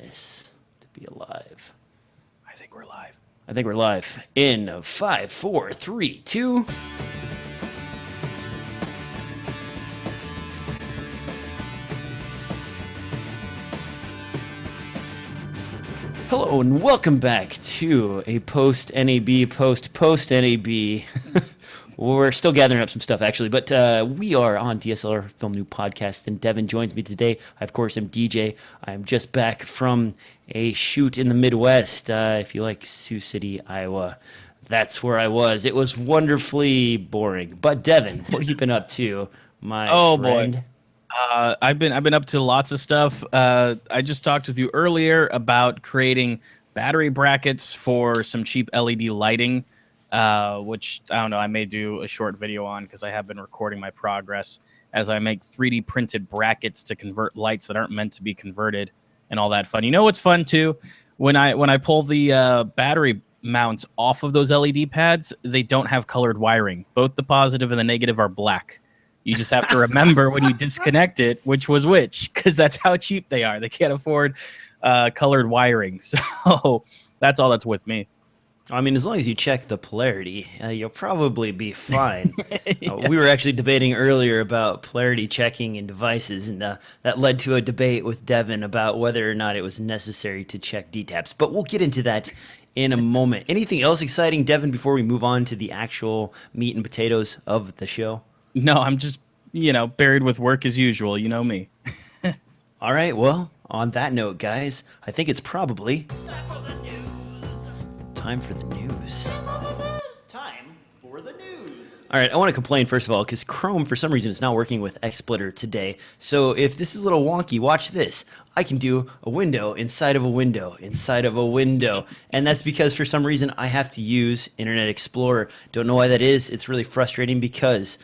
this to be alive. I think we're live. I think we're live in 5, 4, 3, 2. Hello and welcome back to a post-NAB, post-NAB. We're still gathering up some stuff, actually, but we are on DSLR FILM NOOB Podcast, and Devin joins me today. I, of course, am DJ. I'm just back from a shoot in the Midwest. If you like Sioux City, Iowa, that's where I was. It was wonderfully boring. But Devin, what have you been up to, my friend? Boy. I've been up to lots of stuff. I just talked with you earlier about creating battery brackets for some cheap LED lighting, which I don't know. I may do a short video on because I have been recording my progress as I make 3D printed brackets to convert lights that aren't meant to be converted and all that fun. You know what's fun too? When I pull the battery mounts off of those LED pads, they don't have colored wiring. Both the positive and the negative are black. You just have to remember when you disconnect it, which was which, because that's how cheap they are. They can't afford colored wiring. So that's all that's with me. I mean, as long as you check the polarity, you'll probably be fine. We were actually debating earlier about polarity checking in devices, and that led to a debate with Devin about whether or not it was necessary to check DTAPs. But we'll get into that in a moment. Anything else exciting, Devin, before we move on to the actual meat and potatoes of the show? No, I'm just, buried with work as usual. You know me. All right. Well, on that note, guys, I think it's probably time for the news. Time for the news. All right. I want to complain, first of all, because Chrome, for some reason, is not working with XSplitter today. So if this is a little wonky, watch this. I can do a window inside of a window inside of a window. And that's because, for some reason, I have to use Internet Explorer. Don't know why that is. It's really frustrating because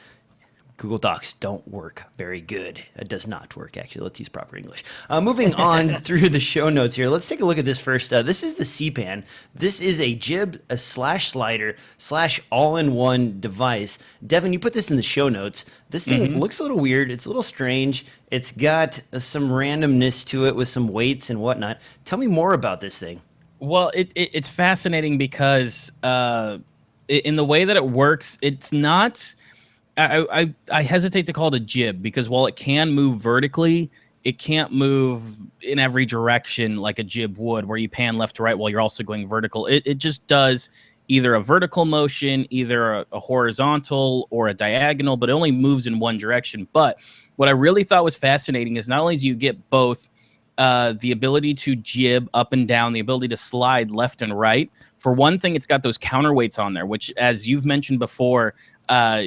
Google Docs don't work very good. It does not work, actually. Let's use proper English. Moving on through the show notes here. Let's take a look at this first. This is the C-Pan. This is a jib, a slash slider, slash all-in-one device. Devin, you put this in the show notes. This thing looks a little weird. It's a little strange. It's got some randomness to it with some weights and whatnot. Tell me more about this thing. Well, it's fascinating because in the way that it works, it's not... I hesitate to call it a jib because while it can move vertically, it can't move in every direction like a jib would, where you pan left to right while you're also going vertical. It just does either a vertical motion, either a horizontal or a diagonal, but it only moves in one direction. But what I really thought was fascinating is not only do you get both the ability to jib up and down, the ability to slide left and right. For one thing, it's got those counterweights on there, which, as you've mentioned before,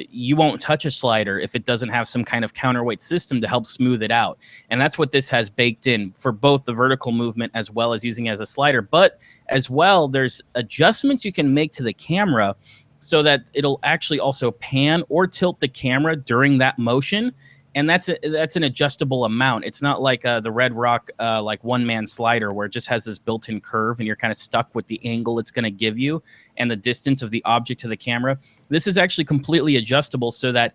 you won't touch a slider if it doesn't have some kind of counterweight system to help smooth it out. And that's what this has baked in for both the vertical movement as well as using it as a slider. But as well, there's adjustments you can make to the camera so that it'll actually also pan or tilt the camera during that motion. And that's an adjustable amount. It's not like the Red Rock like one-man slider where it just has this built-in curve and you're kind of stuck with the angle it's going to give you and the distance of the object to the camera. This is actually completely adjustable so that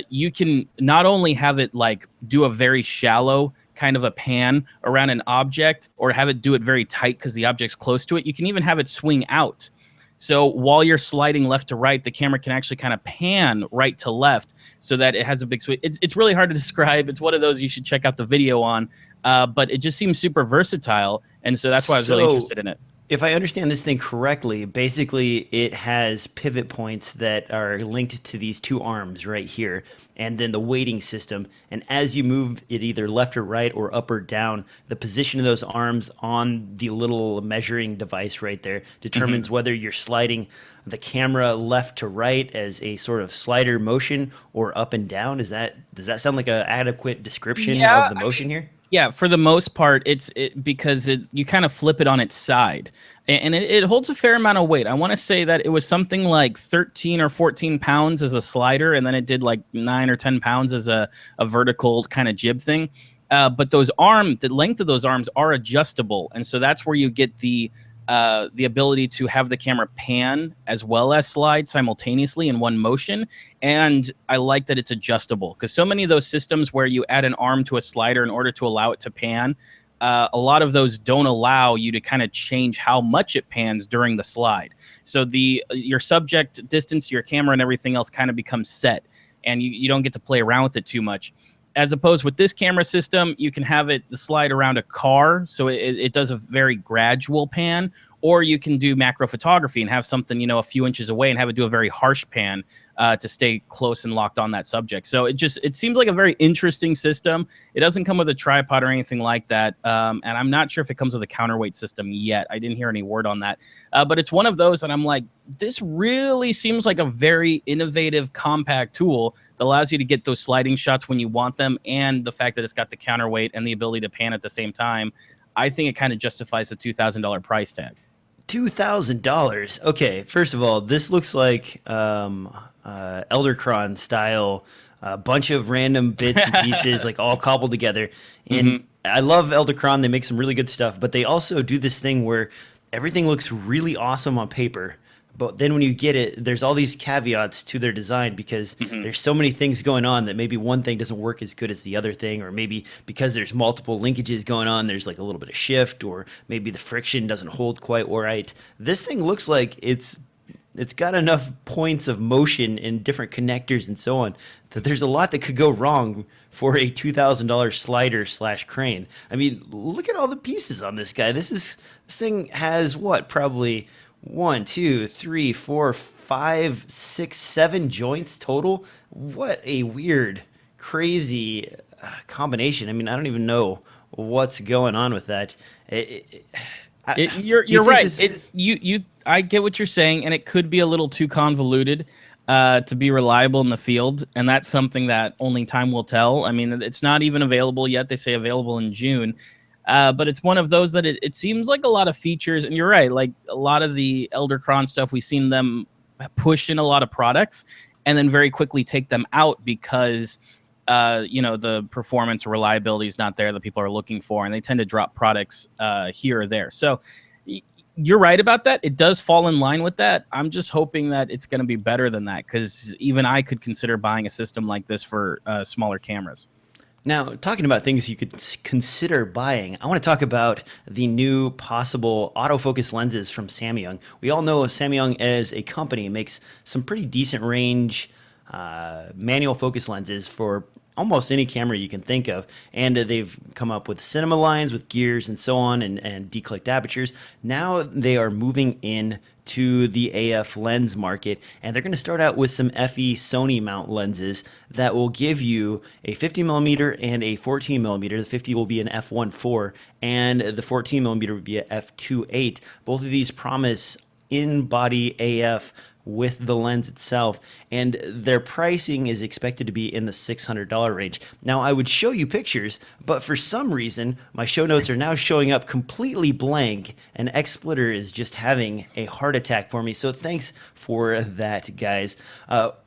you can not only have it like do a very shallow kind of a pan around an object or have it do it very tight because the object's close to it. You can even have it swing out. So while you're sliding left to right, the camera can actually kind of pan right to left so that it has a big swing. It's really hard to describe. It's one of those you should check out the video on, but it just seems super versatile, and so that's why I was really interested in it. If I understand this thing correctly, basically it has pivot points that are linked to these two arms right here, and then the weighting system. And as you move it either left or right or up or down, the position of those arms on the little measuring device right there determines whether you're sliding the camera left to right as a sort of slider motion or up and down. Does that sound like an adequate description of the motion here? Yeah, for the most part, because you kind of flip it on its side, and it holds a fair amount of weight. I want to say that it was something like 13 or 14 pounds as a slider, and then it did like 9 or 10 pounds as a vertical kind of jib thing. But the length of those arms are adjustable, and so that's where you get the ability to have the camera pan as well as slide simultaneously in one motion. And I like that it's adjustable because so many of those systems where you add an arm to a slider in order to allow it to pan, a lot of those don't allow you to kind of change how much it pans during the slide. So your subject distance, your camera, and everything else kind of becomes set, and you don't get to play around with it too much. As opposed with this camera system, you can have it slide around a car, so it does a very gradual pan, or you can do macro photography and have something, you know, a few inches away and have it do a very harsh pan to stay close and locked on that subject. So it seems like a very interesting system. It doesn't come with a tripod or anything like that, and I'm not sure if it comes with a counterweight system yet. I didn't hear any word on that, but it's one of those that I'm like, this really seems like a very innovative, compact tool that allows you to get those sliding shots when you want them, and the fact that it's got the counterweight and the ability to pan at the same time. I think it kind of justifies the $2,000 price tag. $2,000. Okay, first of all, this looks like Eldercron style, a bunch of random bits and pieces like all cobbled together. And I love Eldercron. They make some really good stuff, but they also do this thing where everything looks really awesome on paper. But then when you get it, there's all these caveats to their design because there's so many things going on that maybe one thing doesn't work as good as the other thing, or maybe because there's multiple linkages going on, there's like a little bit of shift, or maybe the friction doesn't hold quite right. This thing looks like it's got enough points of motion in different connectors and so on that there's a lot that could go wrong for a $2,000 slider / crane. I mean, look at all the pieces on this guy. This thing has what, probably 1, 2, 3, 4, 5, 6, 7 joints total. What a weird, crazy combination. I mean, I don't even know what's going on with that. You're right. I get what you're saying, and it could be a little too convoluted to be reliable in the field, and that's something that only time will tell. I mean, it's not even available yet. They say available in June. But it's one of those that it seems like a lot of features, and you're right, like a lot of the Eldercron stuff, we've seen them push in a lot of products and then very quickly take them out because, the performance or reliability is not there that people are looking for, and they tend to drop products here or there. So you're right about that. It does fall in line with that. I'm just hoping that it's going to be better than that, because even I could consider buying a system like this for smaller cameras. Now, talking about things you could consider buying, I want to talk about the new possible autofocus lenses from Samyang. We all know Samyang as a company makes some pretty decent range manual focus lenses for almost any camera you can think of, and they've come up with cinema lines with gears and so on, and declicked apertures. Now they are moving in to the AF lens market, and they're going to start out with some FE Sony mount lenses that will give you a 50mm and a 14mm. The 50 will be an f1.4, and the 14mm will be a f2.8. Both of these promise in-body AF with the lens itself, and their pricing is expected to be in the $600 range. Now, I would show you pictures, but for some reason, my show notes are now showing up completely blank, and XSplitter is just having a heart attack for me, so thanks for that, guys.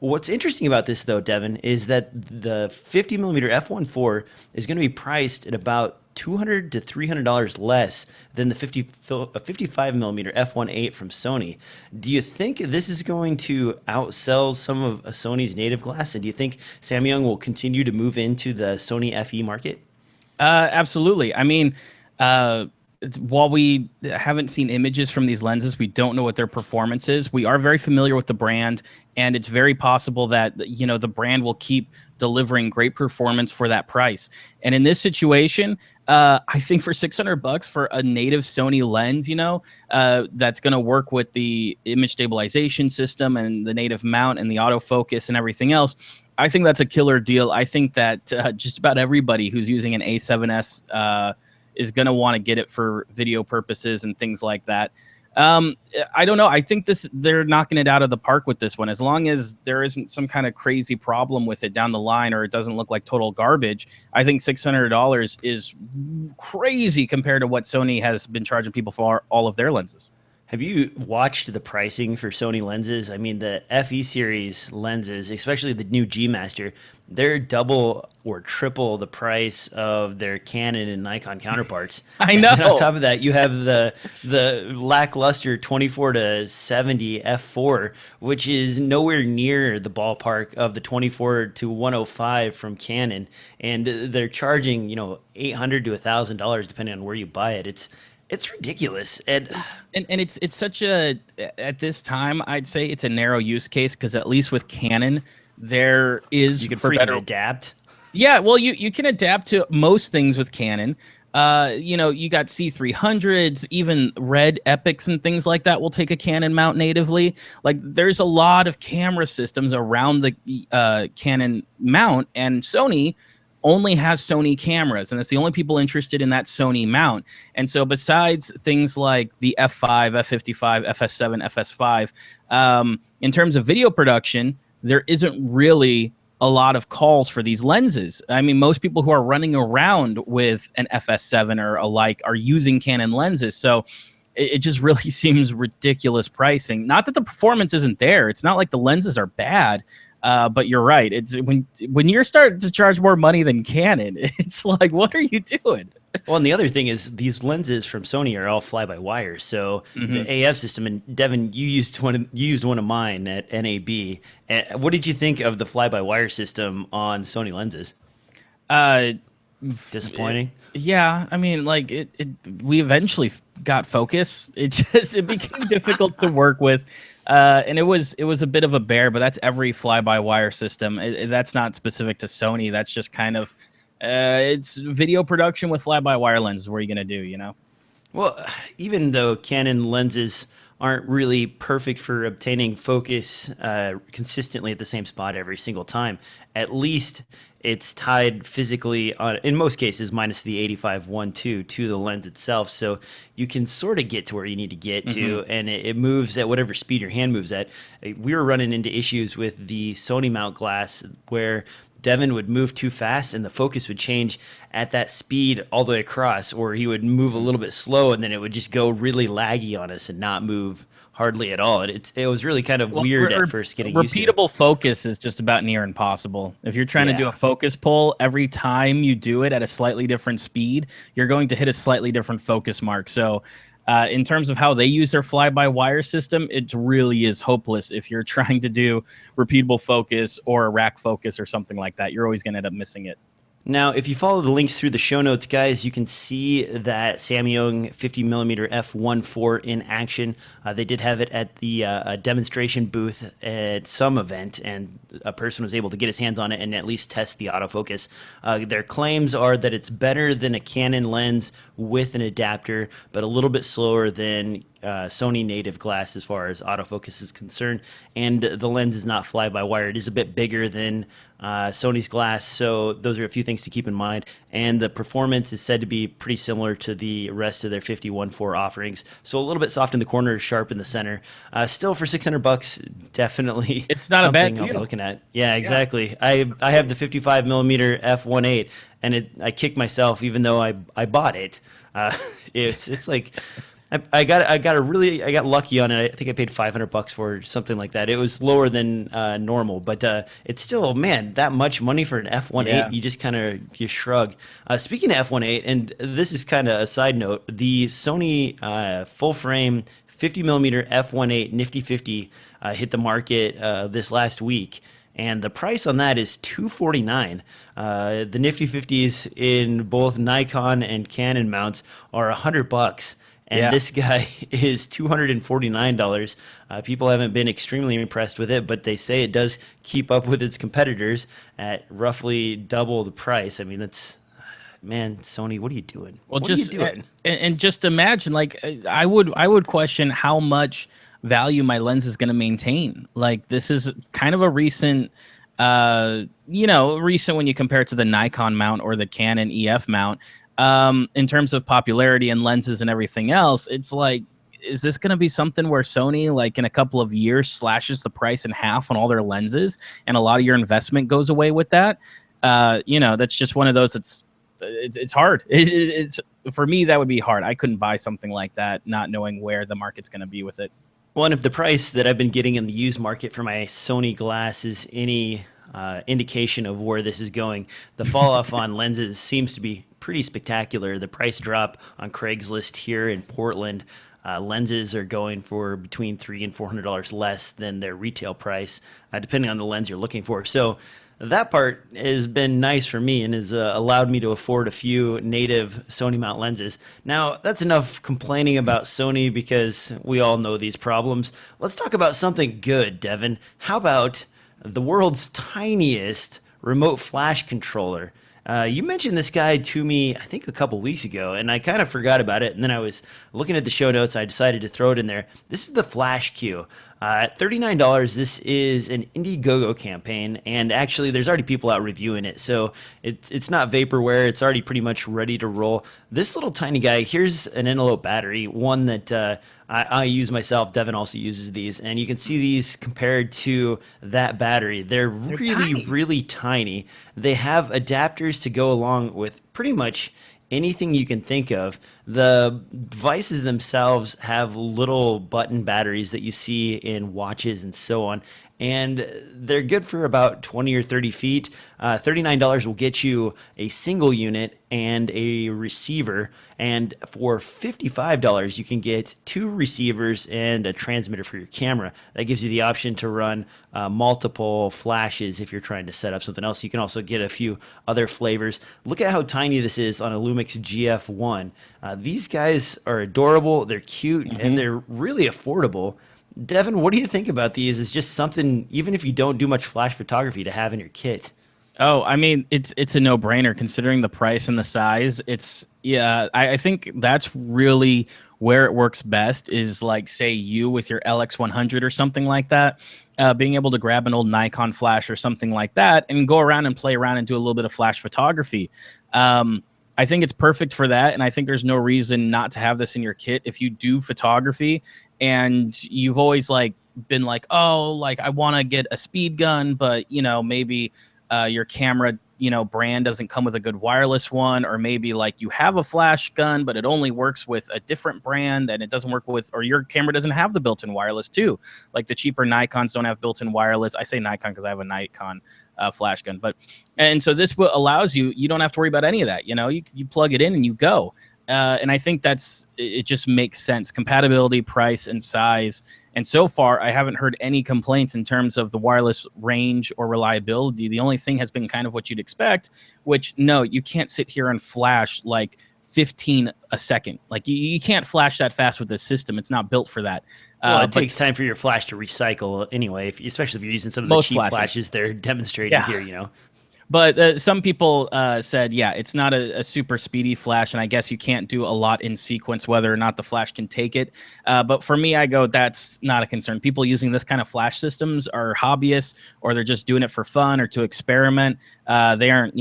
What's interesting about this, though, Devin, is that the 50mm f1.4 is going to be priced at about $200 to $300 less than the 55mm f1.8 from Sony. Do you think this is going to outsell some of Sony's native glass? And do you think Samyang will continue to move into the Sony FE market? Absolutely. I mean, while we haven't seen images from these lenses, we don't know what their performance is. We are very familiar with the brand, and it's very possible that, the brand will keep delivering great performance for that price. And in this situation, I think for $600 for a native Sony lens, that's going to work with the image stabilization system and the native mount and the autofocus and everything else, I think that's a killer deal. I think that just about everybody who's using an A7S is going to want to get it for video purposes and things like that. I don't know. I think they're knocking it out of the park with this one. As long as there isn't some kind of crazy problem with it down the line, or it doesn't look like total garbage, I think $600 is crazy compared to what Sony has been charging people for all of their lenses. Have you watched the pricing for Sony lenses? I mean, the FE series lenses, especially the new G Master, they're double or triple the price of their Canon and Nikon counterparts. I know. And on top of that, you have the lackluster 24 to 70 f4, which is nowhere near the ballpark of the 24 to 105 from Canon, and they're charging $800 to $1,000 depending on where you buy it. It's ridiculous, and it's such a, at this time I'd say it's a narrow use case, because at least with Canon there is, you can freaking adapt. Yeah, well, you can adapt to most things with Canon. You got C300s, even Red Epics and things like that will take a Canon mount natively. Like, there's a lot of camera systems around the Canon mount, and Sony only has Sony cameras, and that's the only people interested in that Sony mount. And so besides things like the F5, F55, FS7, FS5, in terms of video production, there isn't really a lot of calls for these lenses. I mean, most people who are running around with an FS7 or alike are using Canon lenses. So it just really seems ridiculous pricing. Not that the performance isn't there. It's not like the lenses are bad. But you're right. It's when you're starting to charge more money than Canon, it's like, what are you doing? Well, and the other thing is these lenses from Sony are all fly-by-wire. So the AF system, and Devin, you used one of mine at NAB. What did you think of the fly-by-wire system on Sony lenses? Disappointing. Yeah, I mean, like we eventually got focus. It became difficult to work with. And it was a bit of a bear, but that's every fly-by-wire system. That's not specific to Sony. That's just kind of it's video production with fly-by-wire lenses. What are you gonna do? Well, even though Canon lenses aren't really perfect for obtaining focus consistently at the same spot every single time, at least it's tied physically on, in most cases, minus the 85-1.2 to the lens itself. So you can sort of get to where you need to get to, and it moves at whatever speed your hand moves at. We were running into issues with the Sony mount glass where Devin would move too fast and the focus would change at that speed all the way across, or he would move a little bit slow and then it would just go really laggy on us and not move hardly at all. It was really kind of weird at first getting used to it. Repeatable focus is just about near impossible. If you're trying to do a focus pull, every time you do it at a slightly different speed, you're going to hit a slightly different focus mark. So in terms of how they use their fly-by-wire system, it really is hopeless if you're trying to do repeatable focus or a rack focus or something like that. You're always going to end up missing it. Now, if you follow the links through the show notes, guys, you can see that Samyang 50mm f1.4 in action. They did have it at the demonstration booth at some event, and a person was able to get his hands on it and at least test the autofocus. Their claims are that it's better than a Canon lens with an adapter, but a little bit slower than Sony native glass as far as autofocus is concerned, and the lens is not fly-by-wire. It is a bit bigger than Sony's glass, so those are a few things to keep in mind. And the performance is said to be pretty similar to the rest of their 50-1.4 offerings, so a little bit soft in the corner, sharp in the center. Still, for $600, definitely it's not a bad deal. I'll be looking at. Yeah, exactly. I have the 55mm f1.8, and I kicked myself even though I bought it. It's like. I got lucky on it. I think I paid $500 for it, something like that. It was lower than normal, but it's still, man, that much money for an f1.8. Yeah. You just you shrug. Speaking of f1.8, and this is kind of a side note, the Sony full frame 50mm f1.8 Nifty 50 hit the market this last week. And the price on that is $249. The Nifty 50s in both Nikon and Canon mounts are $100. And this guy is $249. People haven't been extremely impressed with it, but they say it does keep up with its competitors at roughly double the price. I mean, that's, man, Sony, what are you doing? Well, what are you doing? And just imagine, like, I would question how much value my lens is going to maintain. Like, this is kind of a recent, recent when you compare it to the Nikon mount or the Canon EF mount. In terms of popularity and lenses and everything else, it's like, is this going to be something where Sony, like in a couple of years, slashes the price in half on all their lenses and a lot of your investment goes away with that? That's just one of those. It's hard. for me, that would be hard. I couldn't buy something like that, not knowing where the market's going to be with it. One of the price that I've been getting in the used market for my Sony glass is any indication of where this is going. The fall off on lenses seems to be pretty spectacular. The price drop on Craigslist here in Portland, lenses are going for between $300 and $400 less than their retail price, depending on the lens you're looking for. So that part has been nice for me and has allowed me to afford a few native Sony mount lenses. Now, that's enough complaining about Sony because we all know these problems. Let's talk about something good, Devin. How about the world's tiniest remote flash controller? You mentioned this guy to me, I think, a couple weeks ago, and I kind of forgot about it. And then I was looking at the show notes. I decided to throw it in there. This is the FlashQ. At $39, this is an Indiegogo campaign, and actually there's already people out reviewing it, so it's not vaporware. It's already pretty much ready to roll. This little tiny guy, here's an envelope battery, one that I use myself. Devin also uses these, and you can see these compared to that battery. They're really tiny. They have adapters to go along with pretty much anything you can think of. The devices themselves have little button batteries that you see in watches and so on, and they're good for about 20 or 30 feet. $39 will get you a single unit and a receiver, and for $55 you can get 2 receivers and a transmitter for your camera. That gives you the option to run multiple flashes if you're trying to set up something else. You can also get a few other flavors. Look at how tiny this is on a Lumix GF1. These guys are adorable, they're cute, and they're really affordable. Devin, what do you think about these? Is just something, even if you don't do much flash photography, to have in your kit? Oh, I mean, it's a no-brainer considering the price and the size. I think that's really where it works best is like, say you with your LX100 or something like that, being able to grab an old Nikon flash or something like that and go around and play around and do a little bit of flash photography. I think it's perfect for that, and I think there's no reason not to have this in your kit if you do photography and you've always been like, oh, like I want to get a speed gun, but maybe your camera brand doesn't come with a good wireless one, or maybe like you have a flash gun but it only works with a different brand and it doesn't work with, or your camera doesn't have the built-in wireless too. Like the cheaper Nikons don't have built-in wireless. I say Nikon because I have a Nikon flash gun, and so this allows you don't have to worry about any of that. You plug it in and you go. And I think it just makes sense. Compatibility, price, and size. And so far, I haven't heard any complaints in terms of the wireless range or reliability. The only thing has been kind of what you'd expect, which, no, you can't sit here and flash like 15 a second. Like you can't flash that fast with this system. It's not built for that. Well, it takes time for your flash to recycle anyway, especially if you're using some of the cheap flashes they're demonstrating here, But some people said, yeah, it's not a super speedy flash, and I guess you can't do a lot in sequence, whether or not the flash can take it. But for me, I go, that's not a concern. People using this kind of flash systems are hobbyists, or they're just doing it for fun or to experiment. They aren't,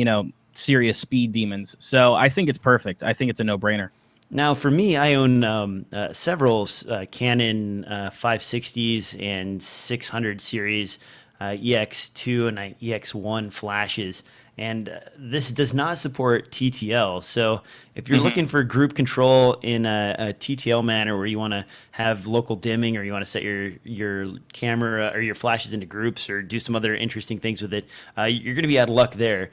serious speed demons. So I think it's perfect. I think it's a no-brainer. Now, for me, I own several Canon 560s and 600 series EX2 and EX1 flashes, and this does not support TTL. So if you're looking for group control in a TTL manner where you want to have local dimming, or you want to set your camera or your flashes into groups or do some other interesting things with it, you're going to be out of luck there.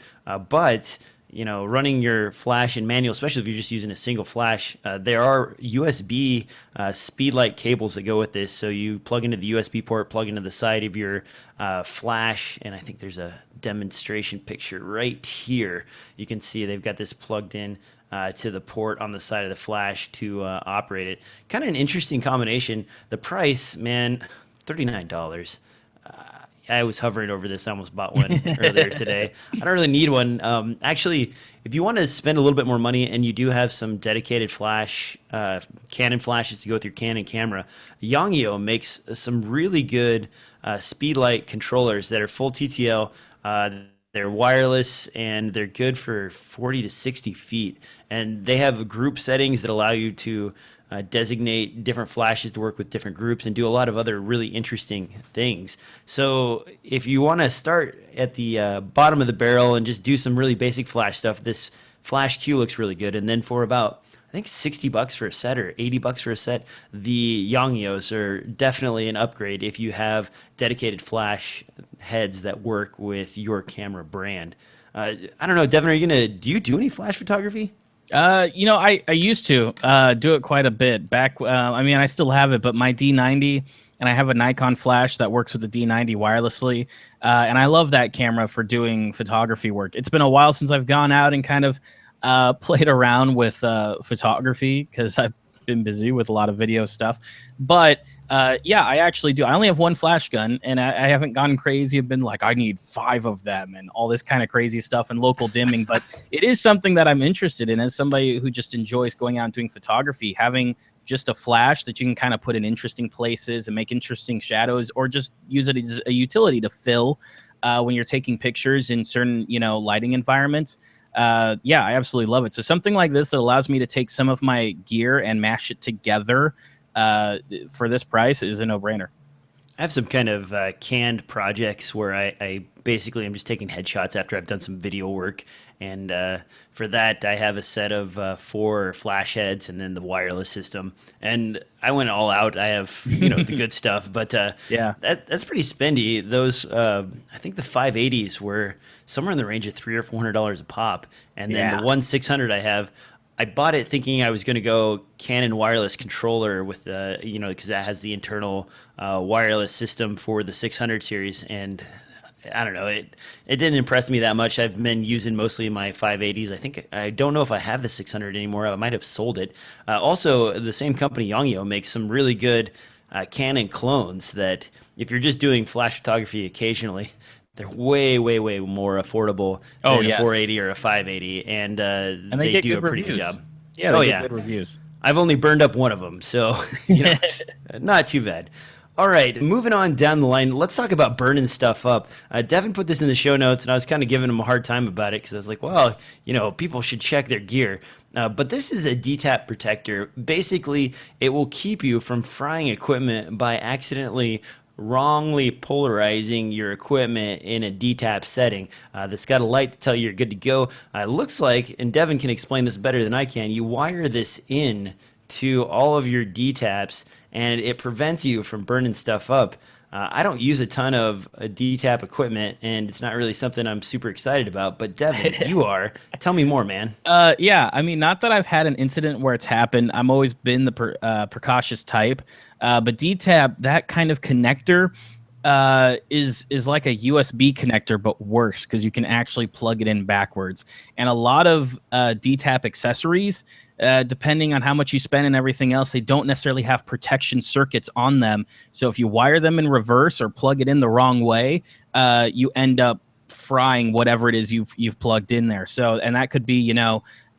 But running your flash in manual, especially if you're just using a single flash, there are USB speedlight cables that go with this. So you plug into the USB port, plug into the side of your flash, and I think there's a demonstration picture right here. You can see they've got this plugged in to the port on the side of the flash to operate it. Kind of an interesting combination. The price, man, $39. I was hovering over this. I almost bought one earlier today. I don't really need one. Actually, if you want to spend a little bit more money and you do have some dedicated flash, Canon flashes to go with your Canon camera, Yongyo makes some really good speedlight controllers that are full TTL. They're wireless, and they're good for 40 to 60 feet. And they have group settings that allow you to designate different flashes to work with different groups and do a lot of other really interesting things. So if you want to start at the bottom of the barrel and just do some really basic flash stuff, this FlashQ looks really good. And then for about think $60 for a set or $80 for a set. The Yangyos are definitely an upgrade if you have dedicated flash heads that work with your camera brand. I don't know, Devin, do you do any flash photography? I used to do it quite a bit back. I still have it, but my D90, and I have a Nikon flash that works with the D90 wirelessly. And I love that camera for doing photography work. It's been a while since I've gone out and kind of played around with photography because I've been busy with a lot of video stuff. But yeah, I actually do. I only have one flash gun, and I haven't gone crazy. I've been like, I need 5 of them and all this kind of crazy stuff and local dimming. But it is something that I'm interested in as somebody who just enjoys going out and doing photography, having just a flash that you can kind of put in interesting places and make interesting shadows, or just use it as a utility to fill when you're taking pictures in certain, lighting environments. Yeah, I absolutely love it. So something like this that allows me to take some of my gear and mash it together for this price is a no-brainer. I have some kind of canned projects where I basically am just taking headshots after I've done some video work. And for that, I have a set of 4 flash heads and then the wireless system. And I went all out. I have, the good stuff. But yeah, that's pretty spendy. Those, I think the 580s were somewhere in the range of $300 or $400 a pop. And then the 1-600 I bought it thinking I was going to go Canon wireless controller with the, because that has the internal wireless system for the 600 series. And I don't know, it didn't impress me that much. I've been using mostly my 580s. I don't know if I have the 600 anymore. I might have sold it. Also, the same company, Yangyo, makes some really good Canon clones that if you're just doing flash photography occasionally, they're way, way, way more affordable than a 480 or a 580, and they do a pretty good job. Yeah, they get good reviews. I've only burned up one of them, so not too bad. All right, moving on down the line, let's talk about burning stuff up. Devin put this in the show notes, and I was kind of giving him a hard time about it because I was like, well, people should check their gear. But this is a DTAP protector. Basically, it will keep you from frying equipment by accidentally wrongly polarizing your equipment in a DTAP setting. That's got a light to tell you you're good to go. It looks like, and Devin can explain this better than I can, you wire this in to all of your DTAPs, and it prevents you from burning stuff up. I don't use a ton of DTAP equipment, and it's not really something I'm super excited about, but Devin, you are. Tell me more, man. Yeah, not that I've had an incident where it's happened. I've always been the precautious type, but DTAP, that kind of connector is like a USB connector, but worse because you can actually plug it in backwards. And a lot of DTAP accessories, depending on how much you spend and everything else, they don't necessarily have protection circuits on them. So if you wire them in reverse or plug it in the wrong way, you end up frying whatever it is you've plugged in there. So, and that could be,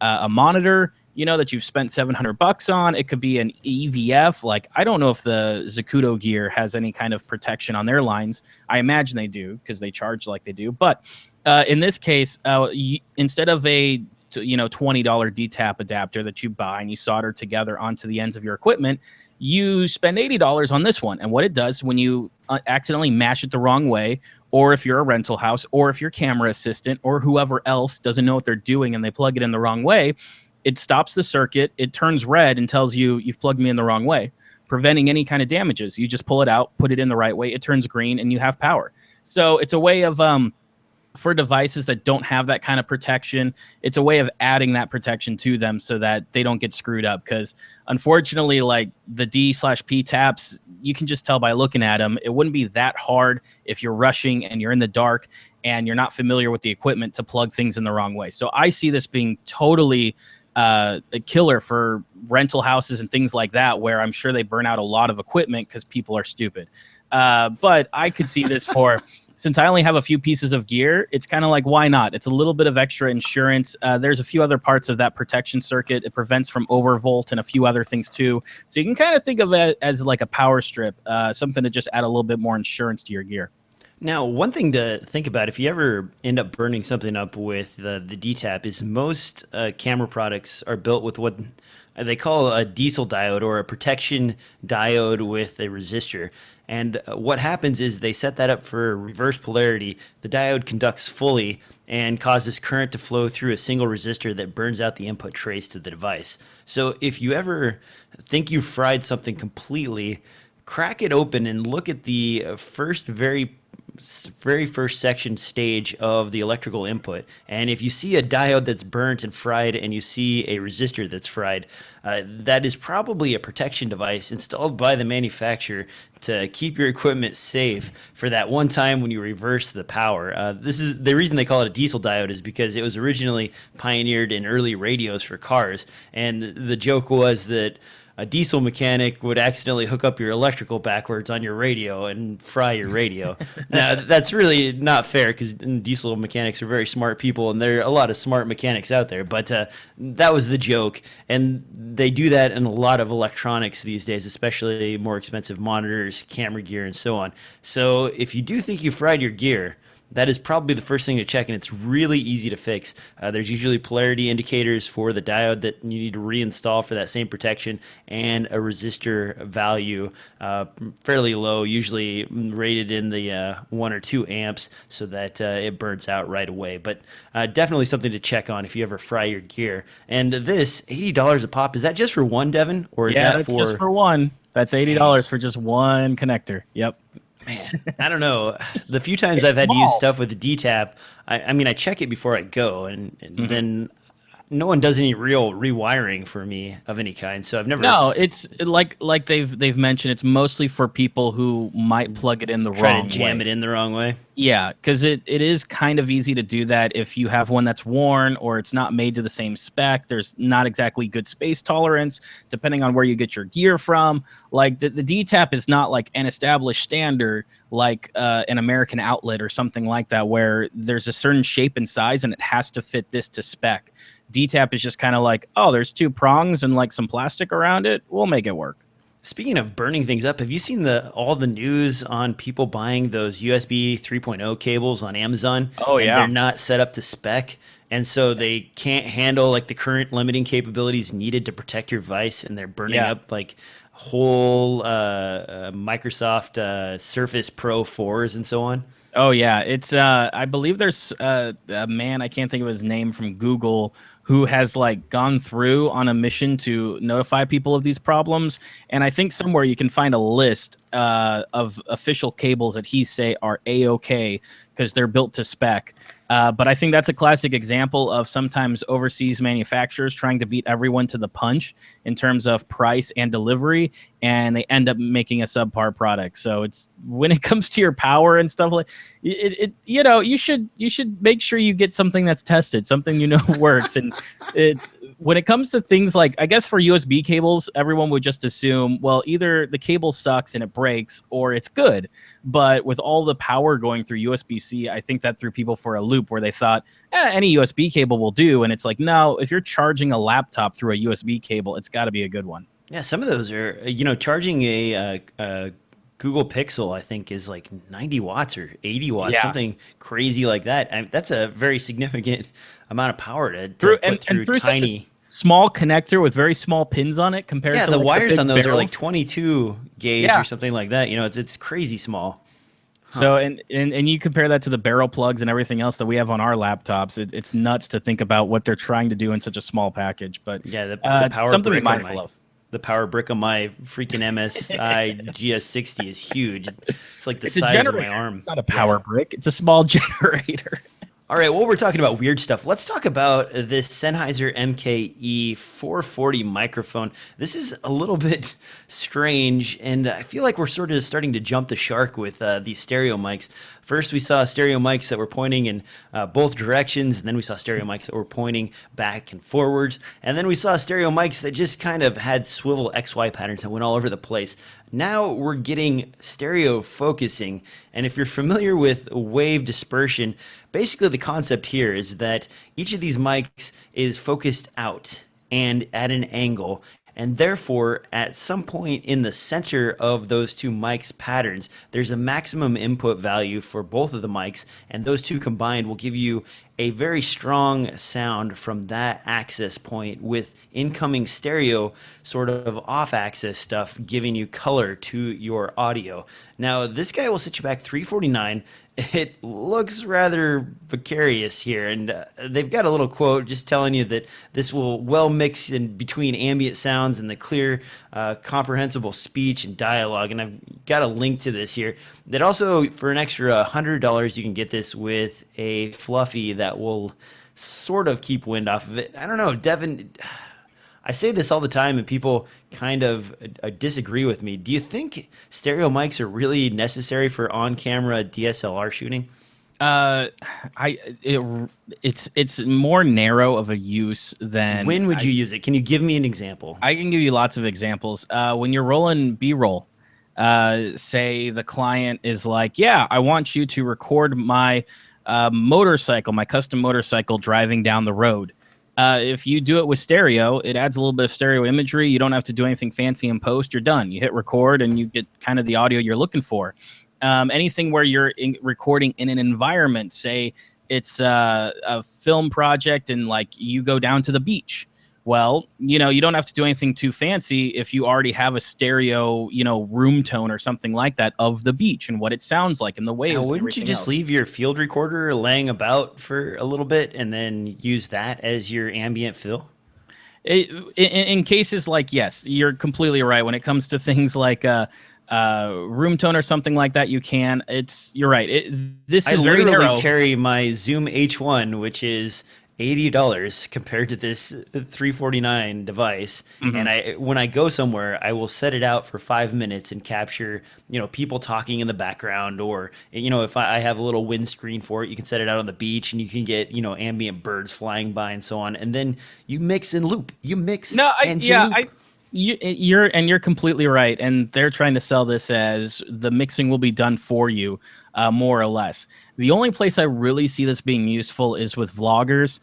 a monitor, that you've spent $700 on. It could be an EVF. Like, I don't know if the Zacuto gear has any kind of protection on their lines. I imagine they do because they charge like they do. But in this case, instead of a $20 DTAP adapter that you buy and you solder together onto the ends of your equipment, you spend $80 on this one. And what it does when you accidentally mash it the wrong way, or if you're a rental house, or if your camera assistant or whoever else doesn't know what they're doing and they plug it in the wrong way, it stops the circuit, it turns red and tells you you've plugged me in the wrong way, preventing any kind of damages. You just pull it out, put it in the right way, it turns green, and you have power. So it's a way of for devices that don't have that kind of protection, it's a way of adding that protection to them so that they don't get screwed up. Because unfortunately, like the D/P taps, you can just tell by looking at them. It wouldn't be that hard if you're rushing and you're in the dark and you're not familiar with the equipment to plug things in the wrong way. So I see this being totally a killer for rental houses and things like that, where I'm sure they burn out a lot of equipment because people are stupid. But I could see this for... Since I only have a few pieces of gear, it's kind of like, why not? It's a little bit of extra insurance. There's a few other parts of that protection circuit. It prevents from overvolt and a few other things too. So you can kind of think of it as like a power strip, something to just add a little bit more insurance to your gear. Now, one thing to think about if you ever end up burning something up with the DTAP is most camera products are built with what they call a diesel diode or a protection diode with a resistor. And what happens is they set that up for reverse polarity. The diode conducts fully and causes current to flow through a single resistor that burns out the input trace to the device. So if you ever think you've fried something completely, crack it open and look at the very first section stage of the electrical input. And if you see a diode that's burnt and fried and you see a resistor that's fried, that is probably a protection device installed by the manufacturer to keep your equipment safe for that one time when you reverse the power. This is the reason they call it a diesel diode, is because it was originally pioneered in early radios for cars. And the joke was that a diesel mechanic would accidentally hook up your electrical backwards on your radio and fry your radio. Now, that's really not fair because diesel mechanics are very smart people, and there are a lot of smart mechanics out there. But that was the joke, and they do that in a lot of electronics these days, especially more expensive monitors, camera gear, and so on. So if you do think you fried your gear, that is probably the first thing to check, and it's really easy to fix. There's usually polarity indicators for the diode that you need to reinstall for that same protection, and a resistor value fairly low, usually rated in the 1 or 2 amps, so that it burns out right away. But definitely something to check on if you ever fry your gear. And this, $80 a pop, is that just for one, Devin? Or is that that's for... just for one. That's $80 for just one connector. Yep. Man, I don't know. The few times I've had to use stuff with the DTAP, I mean, I check it before I go, and then no one does any real rewiring for me of any kind. So I've never. No, it's like they've mentioned. It's mostly for people who might plug it in the wrong way. Try to jam it in the wrong way. Yeah, because it is kind of easy to do that if you have one that's worn or it's not made to the same spec. There's not exactly good space tolerance, depending on where you get your gear from. Like the DTAP is not like an established standard like an American outlet or something like that, where there's a certain shape and size and it has to fit this to spec. DTAP is just kind of like, oh, there's 2 prongs and like some plastic around it. We'll make it work. Speaking of burning things up, have you seen all the news on people buying those USB 3.0 cables on Amazon? Oh, yeah. And they're not set up to spec, and so they can't handle like the current limiting capabilities needed to protect your device, and they're burning up like whole Microsoft Surface Pro 4s and so on. Oh, yeah. It's I believe there's a man, I can't think of his name, from Google, who has like gone through on a mission to notify people of these problems. And I think somewhere you can find a list of official cables that he say are A-OK because they're built to spec. But I think that's a classic example of sometimes overseas manufacturers trying to beat everyone to the punch in terms of price and delivery, and they end up making a subpar product. So it's when it comes to your power and stuff like it, you should make sure you get something that's tested, something works. And it's when it comes to things like, I guess for USB cables, everyone would just assume, well, either the cable sucks and it breaks or it's good. But with all the power going through USB-C, I think that threw people for a loop where they thought, any USB cable will do. And it's like, no, if you're charging a laptop through a USB cable, it's got to be a good one. Yeah, some of those are, charging a Google Pixel, I think, is like 90 watts or 80 watts, something crazy like that. That's a very significant amount of power to put through tiny... small connector with very small pins on it compared to the like wires the on those barrels. are like 22 gauge or something like that. It's crazy small. So and you compare that to the barrel plugs and everything else that we have on our laptops. It's nuts to think about what they're trying to do in such a small package. But yeah, the power something to brick be mindful of. The power brick on my freaking MSI GS60 is huge. It's like the It's size of my arm. It's not a power brick. It's a small generator. All right, well, we're talking about weird stuff. Let's talk about this Sennheiser MKE 440 microphone. This is a little bit strange, and I feel like we're sort of starting to jump the shark with these stereo mics. First, we saw stereo mics that were pointing in both directions, and then we saw stereo mics that were pointing back and forwards, and then we saw stereo mics that just kind of had swivel XY patterns that went all over the place. Now we're getting stereo focusing, and if you're familiar with wave dispersion, basically the concept here is that each of these mics is focused out and at an angle, And therefore, at some point in the center of those two mics patterns, there's a maximum input value for both of the mics, and those two combined will give you a very strong sound from that access point, with incoming stereo sort of off-axis stuff giving you color to your audio. Now, this guy will set you back $349. It looks rather precarious here, and they've got a little quote just telling you that this will well mix in between ambient sounds and the clear, comprehensible speech and dialogue. And I've got a link to this here. That also, for an extra $100, you can get this with a fluffy that will sort of keep wind off of it. I don't know, Devin. I say this all the time, and people kind of disagree with me. Do you think stereo mics are really necessary for on-camera DSLR shooting? It's more narrow of a use than. When would you use it? Can you give me an example? I can give you lots of examples. When you're rolling B-roll, say the client is like, "Yeah, I want you to record my motorcycle, my custom motorcycle driving down the road." If you do it with stereo, it adds a little bit of stereo imagery. You don't have to do anything fancy in post. You're done. You hit record and you get kind of the audio you're looking for. Anything where you're recording in an environment, say it's a film project and like you go down to the beach. Well, you don't have to do anything too fancy if you already have a stereo, room tone or something like that of the beach and what it sounds like and the waves. Now, wouldn't you just leave your field recorder laying about for a little bit and then use that as your ambient fill? In cases like, yes, you're completely right. When it comes to things like room tone or something like that, you can. You're right. This is very narrow. I literally carry my Zoom H1, which is $80 compared to this $349 device. Mm-hmm. And when I go somewhere, I will set it out for 5 minutes and capture, people talking in the background, or, if I have a little windscreen for it, you can set it out on the beach and you can get, ambient birds flying by and so on. And then you mix and loop. You mix and loop. You're completely right. And they're trying to sell this as the mixing will be done for you, more or less. The only place I really see this being useful is with vloggers,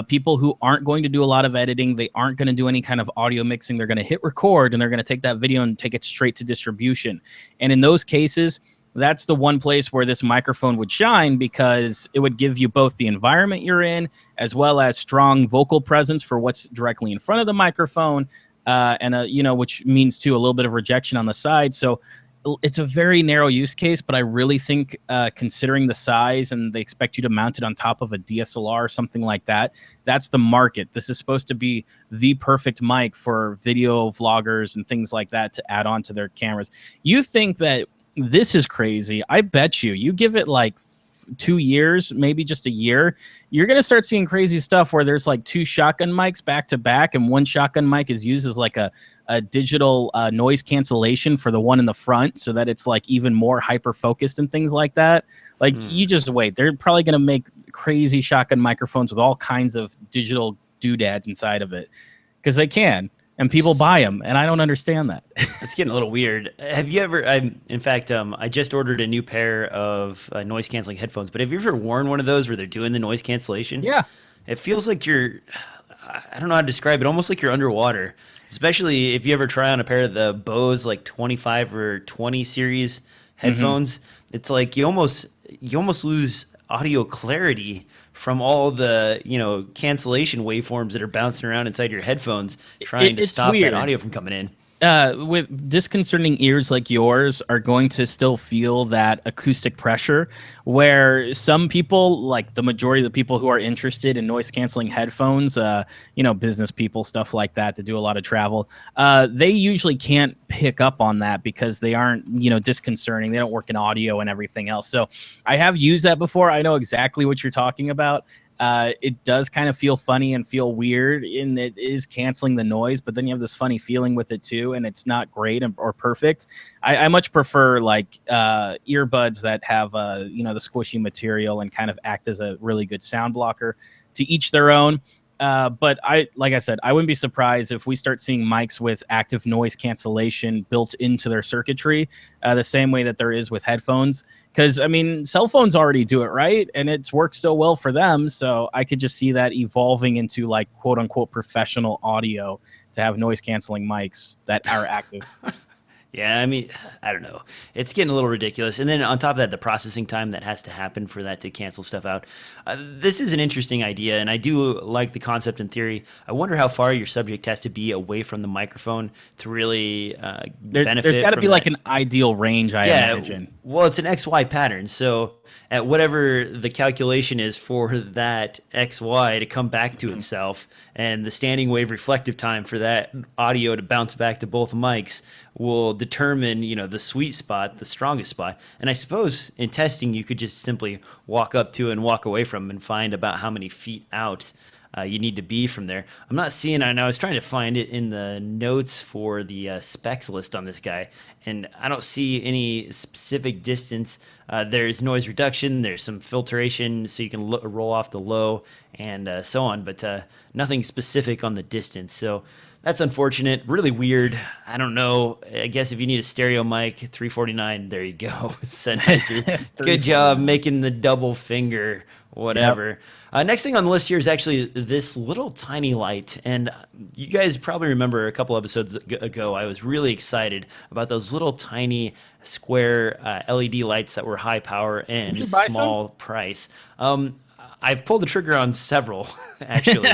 people who aren't going to do a lot of editing. They aren't going to do any kind of audio mixing. They're going to hit record and they're going to take that video and take it straight to distribution. And in those cases, that's the one place where this microphone would shine, because it would give you both the environment you're in as well as strong vocal presence for what's directly in front of the microphone, and which means too a little bit of rejection on the side. So it's a very narrow use case, but I really think considering the size and they expect you to mount it on top of a DSLR or something like that, that's the market. This is supposed to be the perfect mic for video vloggers and things like that to add on to their cameras. You think that this is crazy? I bet you give it like 2 years, maybe just a year, you're going to start seeing crazy stuff where there's like 2 shotgun mics back to back, and one shotgun mic is used as like a digital noise cancellation for the one in the front, so that it's like even more hyper focused and things like that. Like you just wait. They're probably going to make crazy shotgun microphones with all kinds of digital doodads inside of it, because they can, and people buy them, and I don't understand that. It's getting a little weird. Have you ever, in fact, I just ordered a new pair of noise canceling headphones, but have you ever worn one of those where they're doing the noise cancellation? Yeah. It feels like I don't know how to describe it, almost like you're underwater. Especially if you ever try on a pair of the Bose like 25 or 20 series headphones. Mm-hmm. It's like you almost lose audio clarity from all the cancellation waveforms that are bouncing around inside your headphones, trying to stop that audio from coming in. With disconcerting ears like yours are going to still feel that acoustic pressure, where some people, like the majority of the people who are interested in noise canceling headphones, business people, stuff like that do a lot of travel, they usually can't pick up on that because they aren't, disconcerting. They don't work in audio and everything else. So I have used that before. I know exactly what you're talking about. It does kind of feel funny and feel weird, and it is canceling the noise, but then you have this funny feeling with it too, and it's not great or perfect. I much prefer like earbuds that have the squishy material and kind of act as a really good sound blocker. To each their own. But like I said, I wouldn't be surprised if we start seeing mics with active noise cancellation built into their circuitry, the same way that there is with headphones. Because, I mean, cell phones already do it, right? And it's worked so well for them. So I could just see that evolving into, like, quote unquote professional audio to have noise canceling mics that are active. Yeah, I mean, I don't know. It's getting a little ridiculous. And then on top of that, the processing time that has to happen for that to cancel stuff out. This is an interesting idea, and I do like the concept in theory. I wonder how far your subject has to be away from the microphone to really benefit. There's got to be that. Like an ideal range, I imagine. Well, it's an XY pattern. So at whatever the calculation is for that XY to come back to itself, and the standing wave reflective time for that audio to bounce back to both mics will determine, the sweet spot, the strongest spot. And I suppose in testing, you could just simply walk up to and walk away from and find about how many feet out you need to be from there. I'm not seeing, and I was trying to find it in the notes for the specs list on this guy, and I don't see any specific distance. There's noise reduction, there's some filtration so you can roll off the low and so on, but nothing specific on the distance. So that's unfortunate, really weird. I don't know. I guess if you need a stereo mic, $349, there you go. Sennheiser. Good job making the double finger, whatever. Yep. Next thing on the list here is actually this little tiny light. And you guys probably remember a couple episodes ago, I was really excited about those little tiny square LED lights that were high power and small price. I've pulled the trigger on several, actually.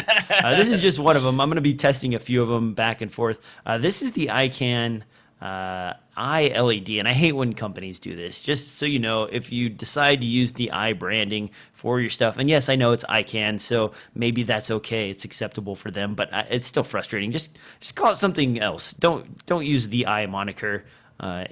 This is just one of them. I'm going to be testing a few of them back and forth. This is the Ikan iLED, and I hate when companies do this. Just so you know, if you decide to use the I branding for your stuff, and yes, I know it's Ikan, so maybe that's okay. It's acceptable for them, but it's still frustrating. Just call it something else. Don't use the I moniker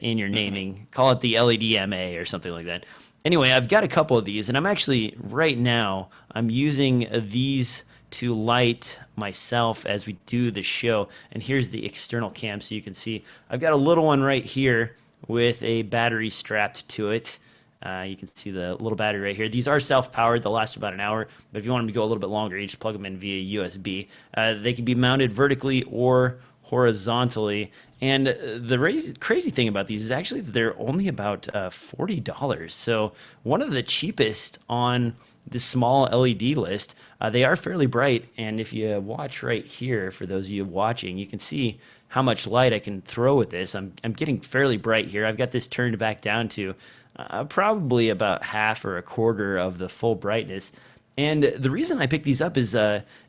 in your naming. Call it the LED MA or something like that. Anyway, I've got a couple of these, and I'm actually, right now, I'm using these to light myself as we do the show. And here's the external cam so you can see. I've got a little one right here with a battery strapped to it. You can see the little battery right here. These are self-powered. They'll last about an hour, but if you want them to go a little bit longer, you just plug them in via USB. They can be mounted vertically or horizontally. And the crazy thing about these is actually that they're only about $40. So one of the cheapest on the small LED list. They are fairly bright, and if you watch right here, for those of you watching, you can see how much light I can throw with this. I'm getting fairly bright here. I've got this turned back down to probably about half or a quarter of the full brightness. And the reason I picked these up is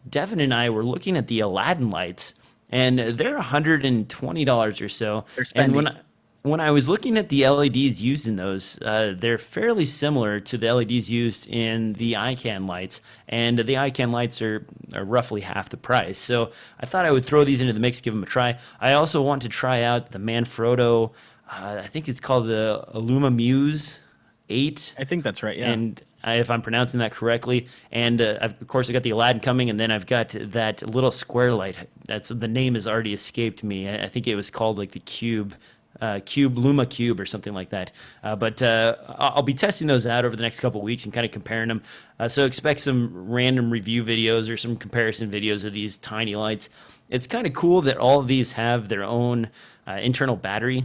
Devin and I were looking at the Aladdin lights, and they're $120 or so. They're spending. And when I was looking at the LEDs used in those, they're fairly similar to the LEDs used in the Ikan lights, and the Ikan lights are roughly half the price. So I thought I would throw these into the mix, give them a try. I also want to try out the Manfrotto, I think it's called the Illuma Muse 8. I think that's right, yeah. And if I'm pronouncing that correctly. And of course, I got the Aladdin coming, and then I've got that little square light. The name has already escaped me. I think it was called like the Cube Luma Cube or something like that. But I'll be testing those out over the next couple of weeks and kind of comparing them. So expect some random review videos or some comparison videos of these tiny lights. It's kind of cool that all of these have their own internal battery.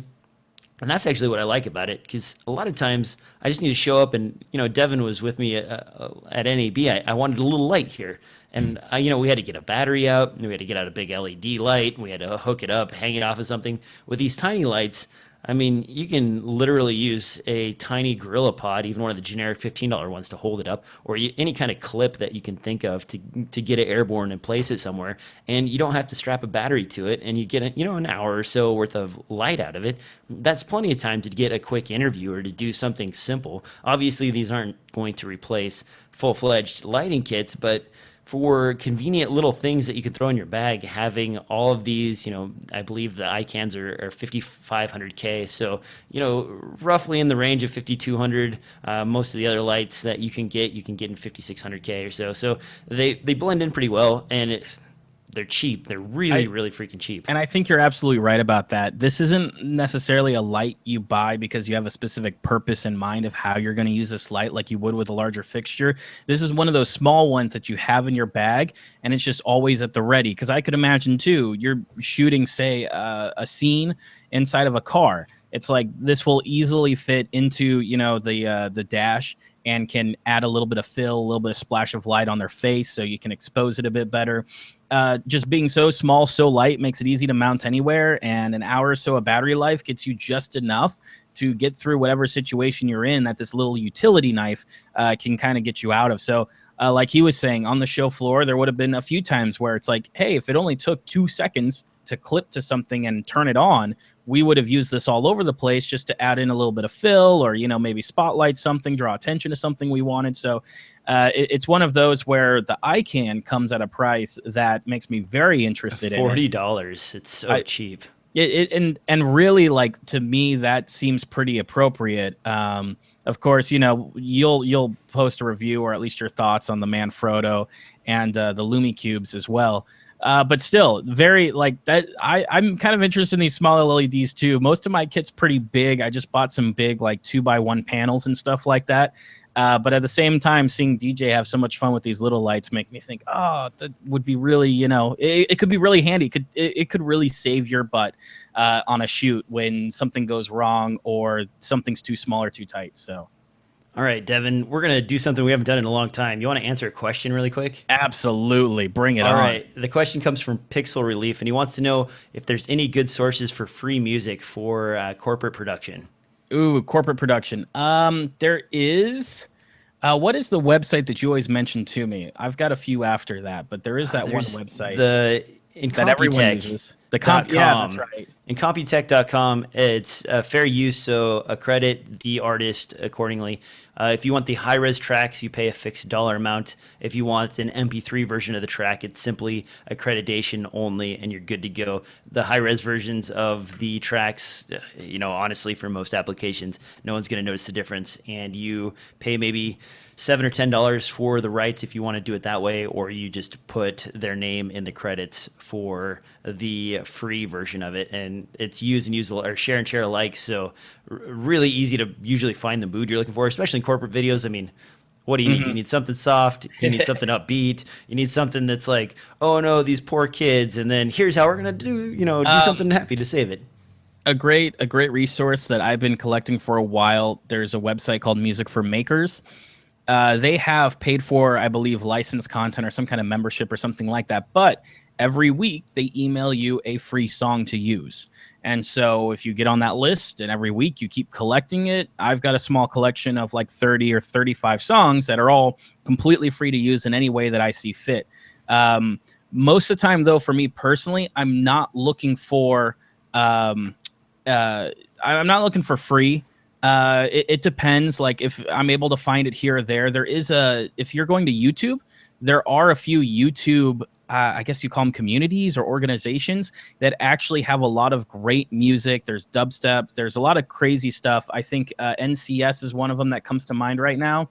And that's actually what I like about it, because a lot of times I just need to show up, and Devin was with me at NAB. I wanted a little light here, and we had to get a battery out, and we had to get out a big LED light, and we had to hook it up, hang it off of something. With these tiny lights, I mean, you can literally use a tiny Gorilla Pod, even one of the generic $15 ones, to hold it up, or any kind of clip that you can think of to get it airborne and place it somewhere, and you don't have to strap a battery to it, and you get an hour or so worth of light out of it. That's plenty of time to get a quick interview or to do something simple. Obviously, these aren't going to replace full-fledged lighting kits, but for convenient little things that you can throw in your bag, having all of these, I believe the Icans are 5,500K, so, roughly in the range of 5,200. Most of the other lights that you can get in 5,600K or so. So they blend in pretty well, and they're cheap. They're really, really freaking cheap. And I think you're absolutely right about that. This isn't necessarily a light you buy because you have a specific purpose in mind of how you're going to use this light like you would with a larger fixture. This is one of those small ones that you have in your bag, and it's just always at the ready. Because I could imagine, too, you're shooting, say, a scene inside of a car. It's like this will easily fit into, the dash and can add a little bit of fill, a little bit of splash of light on their face so you can expose it a bit better. Just being so small, so light makes it easy to mount anywhere, and an hour or so of battery life gets you just enough to get through whatever situation you're in that this little utility knife can kind of get you out of. So like he was saying, on the show floor, there would have been a few times where it's like, hey, if it only took 2 seconds to clip to something and turn it on, we would have used this all over the place just to add in a little bit of fill or, maybe spotlight something, draw attention to something we wanted. So it's one of those where the Ikan comes at a price that makes me very interested in it. $40. It's so cheap. And really, like, to me, that seems pretty appropriate. Of course, you'll post a review or at least your thoughts on the Manfrotto and the Lumi Cubes as well. But still, very like that. I'm kind of interested in these smaller LEDs too. Most of my kit's pretty big. I just bought some big like 2x1 panels and stuff like that. But at the same time, seeing DJ have so much fun with these little lights make me think, oh, that would be really, it could be really handy. It could really save your butt on a shoot when something goes wrong or something's too small or too tight. So. All right, Devin, we're going to do something we haven't done in a long time. You want to answer a question really quick? Absolutely. Bring it on. All right. The question comes from Pixel Relief, and he wants to know if there's any good sources for free music for corporate production. Ooh, corporate production. There is. What is the website that you always mention to me? I've got a few after that, but there is that one website that everyone uses. Yeah, that's right. In Computech.com, it's fair use, so accredit the artist accordingly. If you want the high-res tracks, you pay a fixed dollar amount. If you want an MP3 version of the track, it's simply accreditation only, and you're good to go. The high-res versions of the tracks, honestly, for most applications, no one's going to notice the difference, and you pay maybe $7 or $10 for the rights if you want to do it that way, or you just put their name in the credits for the free version of it, and it's use and use or share and share alike. So really easy to usually find the mood you're looking for, especially in corporate videos. I mean, what do you need? You need something soft. You need something upbeat. You need something that's like, oh no, these poor kids, and then here's how we're gonna do something happy to save it. A great resource that I've been collecting for a while. There's a website called Music for Makers. They have paid for, I believe, licensed content or some kind of membership or something like that. But every week they email you a free song to use. And so if you get on that list and every week you keep collecting it, I've got a small collection of like 30 or 35 songs that are all completely free to use in any way that I see fit. Most of the time, though, for me personally, I'm not looking for free. It depends. Like if I'm able to find it here or there, if you're going to YouTube, there are a few YouTube, I guess you call them communities or organizations that actually have a lot of great music. There's dubstep. There's a lot of crazy stuff. I think NCS is one of them that comes to mind right now,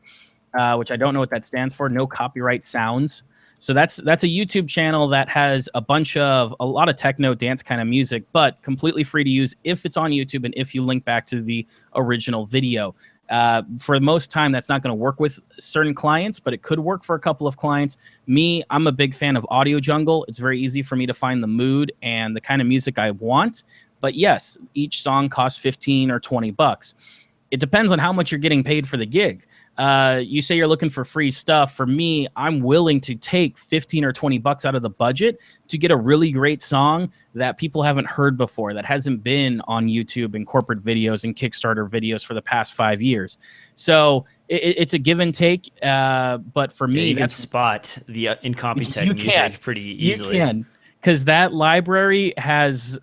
which I don't know what that stands for. No Copyright Sounds. So that's a YouTube channel that has a lot of techno dance kind of music, but completely free to use if it's on YouTube and if you link back to the original video. For most time, that's not going to work with certain clients, but it could work for a couple of clients. I'm a big fan of Audio Jungle. It's very easy for me to find the mood and the kind of music I want. But yes, each song costs $15 or $20. It depends on how much you're getting paid for the gig. You say you're looking for free stuff. For me, I'm willing to take $15 or $20 out of the budget to get a really great song that people haven't heard before, that hasn't been on YouTube and corporate videos and Kickstarter videos for the past 5 years. So it's a give and take. But for me, you can spot the Incompetech music pretty easily. You can, because that library has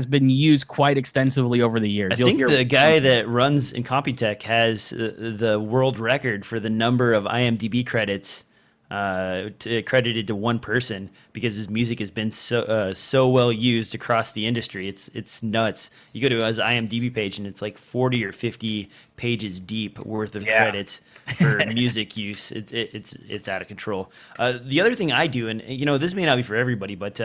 been used quite extensively over the years. I think the guy that runs Incompetech has the world record for the number of IMDb credits credited to one person because his music has been so well used across the industry. It's nuts. You go to his IMDb page and it's like 40 or 50 pages deep worth of credits for music use. It's out of control. The other thing I do, and this may not be for everybody, but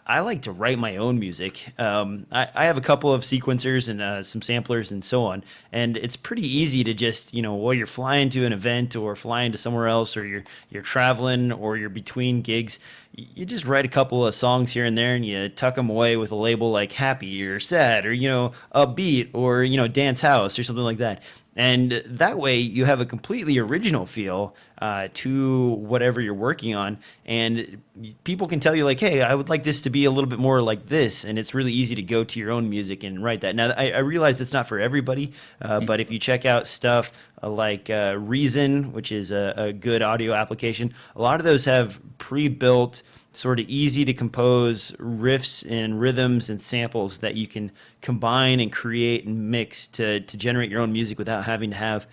I like to write my own music. I have a couple of sequencers and some samplers and so on, and it's pretty easy to just, while you're flying to an event or flying to somewhere else, or you're traveling or you're between gigs, you just write a couple of songs here and there and you tuck them away with a label like happy or sad or, upbeat or, dance house or something like that. And that way you have a completely original feel to whatever you're working on. And people can tell you like, hey, I would like this to be a little bit more like this. And it's really easy to go to your own music and write that. Now, I realize it's not for everybody, but if you check out stuff like Reason, which is a good audio application, a lot of those have pre-built sort of easy to compose riffs and rhythms and samples that you can combine and create and mix to generate your own music without having to have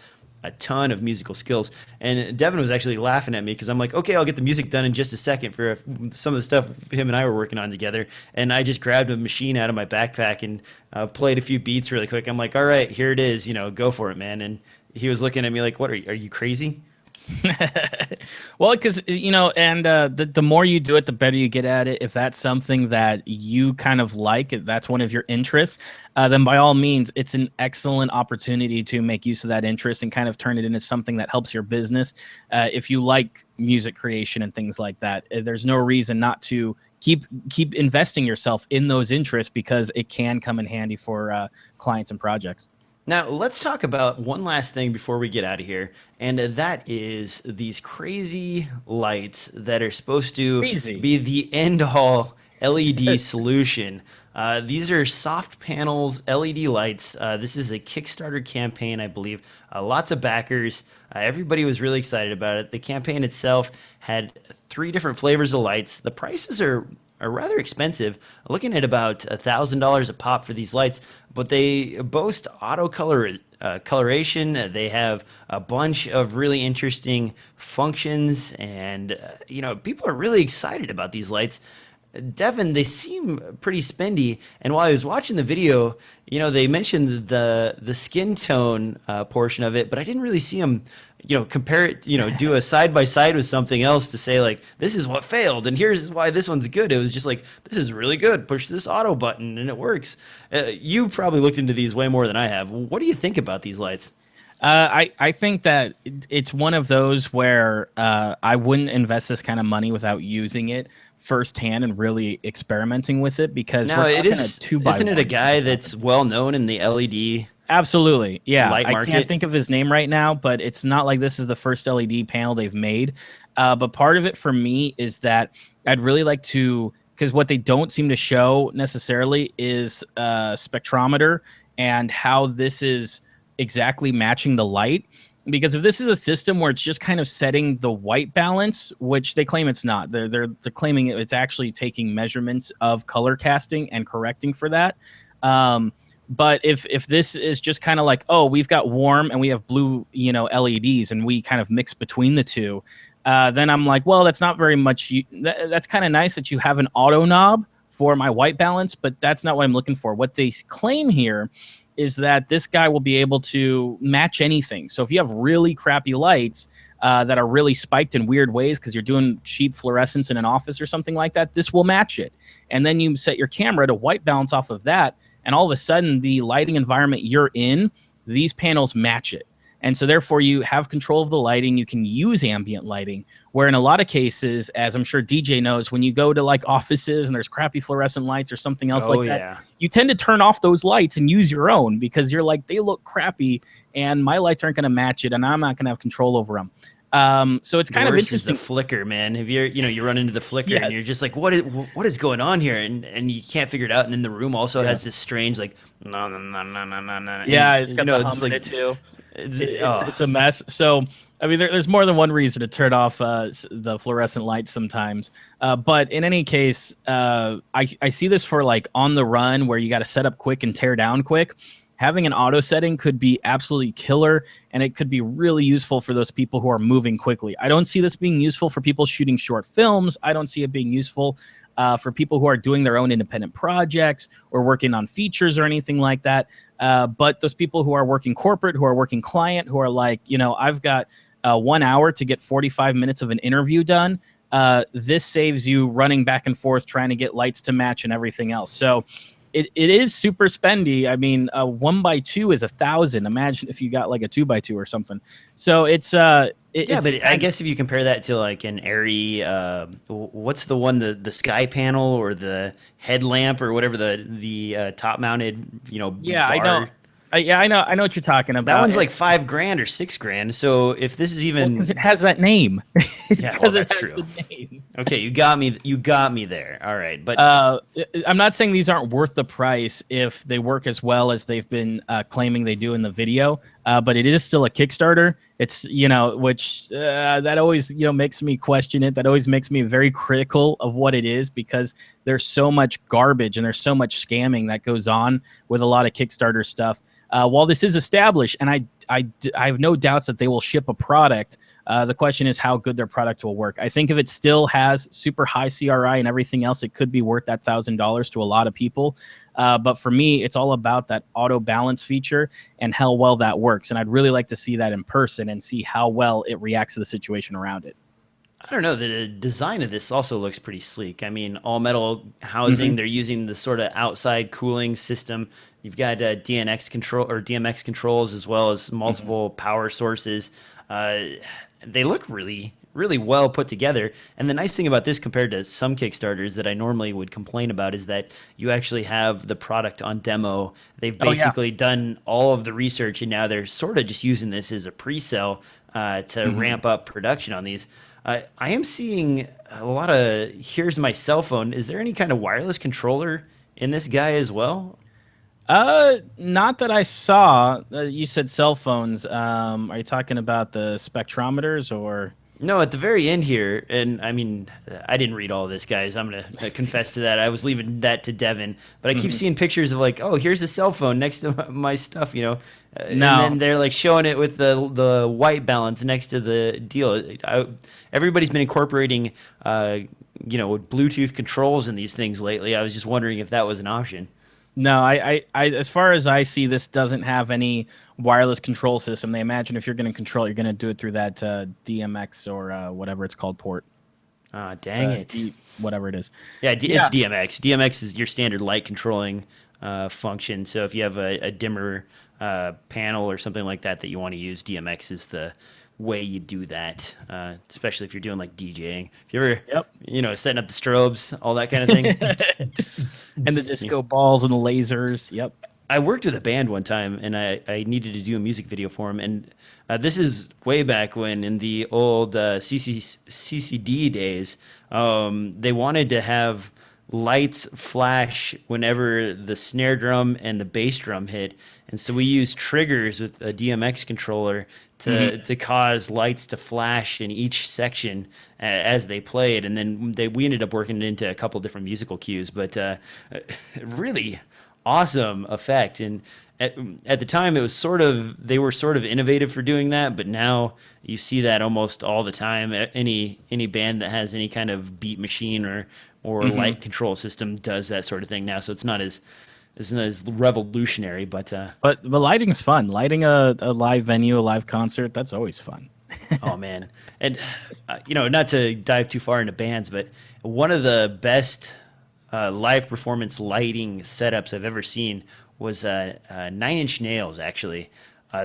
a ton of musical skills. And Devin was actually laughing at me because I'm like, okay, I'll get the music done in just a second for some of the stuff him and I were working on together. And I just grabbed a machine out of my backpack and played a few beats really quick. I'm like, all right, here it is, go for it, man. And he was looking at me like, what, are you crazy? Well, because and the more you do it, the better you get at it. If that's something that you kind of like, if that's one of your interests, then by all means, it's an excellent opportunity to make use of that interest and kind of turn it into something that helps your business. If you like music creation and things like that, there's no reason not to keep investing yourself in those interests, because it can come in handy for clients and projects. Now, let's talk about one last thing before we get out of here, and that is these crazy lights that are supposed to be the end-all LED solution. These are SoftPanels LED lights. This is a Kickstarter campaign, I believe. Lots of backers. Everybody was really excited about it. The campaign itself had 3 different flavors of lights. The prices are rather expensive, looking at about $1,000 a pop for these lights, but they boast auto coloration. They have a bunch of really interesting functions, and people are really excited about these lights. Devin, they seem pretty spendy, and while I was watching the video, they mentioned the skin tone portion of it, but I didn't really see them compare it, do a side by side with something else to say like, this is what failed and here's why this one's good. It was just like, this is really good. Push this auto button and it works. You probably looked into these way more than I have. What do you think about these lights? I think that it's one of those where I wouldn't invest this kind of money without using it firsthand and really experimenting with it, because now, it is, isn't it a guy that's well known in the LED? Absolutely. Yeah. Light market? I can't think of his name right now, but it's not like this is the first LED panel they've made. But part of it for me is that I'd really like to, because what they don't seem to show necessarily is spectrometer and how this is exactly matching the light. Because if this is a system where it's just kind of setting the white balance, which they claim it's not, they're claiming it's actually taking measurements of color casting and correcting for that. But if this is just kind of like, oh, we've got warm and we have blue, LEDs, and we kind of mix between the two, then I'm like, well, that's not very much. That's kind of nice that you have an auto knob for my white balance, but that's not what I'm looking for. What they claim here is that this guy will be able to match anything. So if you have really crappy lights that are really spiked in weird ways because you're doing cheap fluorescence in an office or something like that, this will match it. And then you set your camera to white balance off of that, and all of a sudden the lighting environment you're in, these panels match it. And so therefore you have control of the lighting. You can use ambient lighting, where in a lot of cases, as I'm sure DJ knows, when you go to like offices and there's crappy fluorescent lights or something else that, you tend to turn off those lights and use your own, because you're like, they look crappy and my lights aren't going to match it and I'm not going to have control over them. So it's kind of interesting. The flicker, man. Have you run into the flicker and you're just like, what is going on here? And you can't figure it out. And then the room also has this strange like, no. Yeah, it's got the hum in it too. It's a mess. So, I mean, there's more than one reason to turn off the fluorescent lights sometimes. But in any case, I see this for like on the run where you got to set up quick and tear down quick. having an auto setting could be absolutely killer, and it could be really useful for those people who are moving quickly. I don't see this being useful for people shooting short films. I don't see it being useful for people who are doing their own independent projects or working on features or anything like that. But those people who are working corporate, who are working client, who are like, I've got 1 hour to get 45 minutes of an interview done. This saves you running back and forth trying to get lights to match and everything else. So it is super spendy. I mean, 1x2 is 1,000. Imagine if you got like a 2x2 or something. So it's but I guess if you compare that to like an airy, what's the one, the sky panel or the headlamp or whatever, the top mounted, yeah, bar. I know. I know what you're talking about. That one's like $5,000 or $6,000. So if this is even, because it has that name. Yeah, well, that's true. Okay, you got me there. All right, but I'm not saying these aren't worth the price if they work as well as they've been claiming they do in the video. But it is still a Kickstarter. It's which that always makes me question it. That always makes me very critical of what it is, because there's so much garbage and there's so much scamming that goes on with a lot of Kickstarter stuff. While this is established, and I have no doubts that they will ship a product, the question is how good their product will work. I think if it still has super high CRI and everything else, it could be worth that $1,000 to a lot of people. But for me, it's all about that auto balance feature and how well that works. And I'd really like to see that in person and see how well it reacts to the situation around it. I don't know. The design of this also looks pretty sleek. I mean, all metal housing. Mm-hmm. They're using the sort of outside cooling system. You've got DMX controls as well as multiple power sources. They look really, really well put together. And the nice thing about this compared to some Kickstarters that I normally would complain about is that you actually have the product on demo. They've basically done all of the research, and now they're sort of just using this as a pre-sale to ramp up production on these. I am seeing a lot of, here's my cell phone. Is there any kind of wireless controller in this guy as well? Not that I saw. You said cell phones. Are you talking about the spectrometers or? No, at the very end here, and I mean, I didn't read all of this, guys. I'm going to confess to that. I was leaving that to Devin. But I keep seeing pictures of like, oh, here's a cell phone next to my stuff, No. And then they're like showing it with the white balance next to the deal. Everybody's been incorporating, Bluetooth controls in these things lately. I was just wondering if that was an option. No, I as far as I see, this doesn't have any wireless control system. They imagine if you're going to control it, you're going to do it through that DMX or whatever it's called port. Dang it. Whatever it is. Yeah, it's DMX. DMX is your standard light controlling function. So if you have a dimmer panel or something like that you want to use, DMX is the way you do that, especially if you're doing like DJing. If you're ever, setting up the strobes, all that kind of thing. And the disco balls and the lasers. Yep. I worked with a band one time, and I needed to do a music video for them. And this is way back when, in the old CCD days, they wanted to have lights flash whenever the snare drum and the bass drum hit. And so we used triggers with a DMX controller to cause lights to flash in each section as they played. And then we ended up working it into a couple different musical cues. But really awesome effect. And at the time, it was they were sort of innovative for doing that. But now you see that almost all the time. Any band that has any kind of beat machine or light control system does that sort of thing now. So it's not as revolutionary, but lighting's fun. Lighting a live venue, a live concert, that's always fun. Oh man. And not to dive too far into bands, but one of the best live performance lighting setups I've ever seen was 9 Inch Nails. Actually,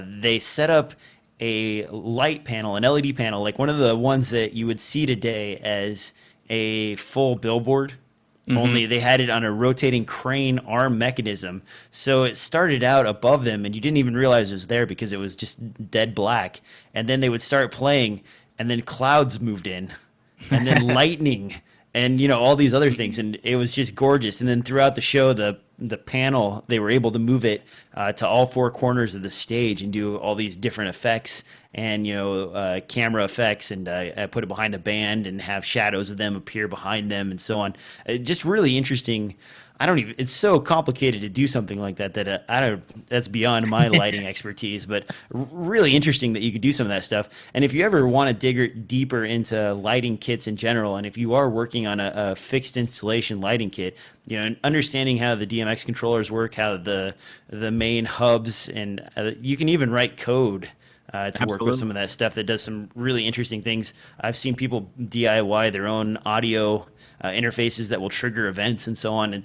they set up a light panel, an LED panel, like one of the ones that you would see today as a full billboard. Only they had it on a rotating crane arm mechanism. So it started out above them, and you didn't even realize it was there because it was just dead black. And then they would start playing, and then clouds moved in, and then lightning, and all these other things. And it was just gorgeous. And then throughout the show, the panel, they were able to move it to all four corners of the stage and do all these different effects and camera effects, and put it behind the band and have shadows of them appear behind them and so on. Just really interesting I don't even. It's so complicated to do something like that that I don't. That's beyond my lighting expertise. But really interesting that you could do some of that stuff. And if you ever want to dig deeper into lighting kits in general, and if you are working on a fixed installation lighting kit, understanding how the DMX controllers work, how the main hubs, and you can even write code. To work with some of that stuff that does some really interesting things. I've seen people DIY their own audio interfaces that will trigger events and so on.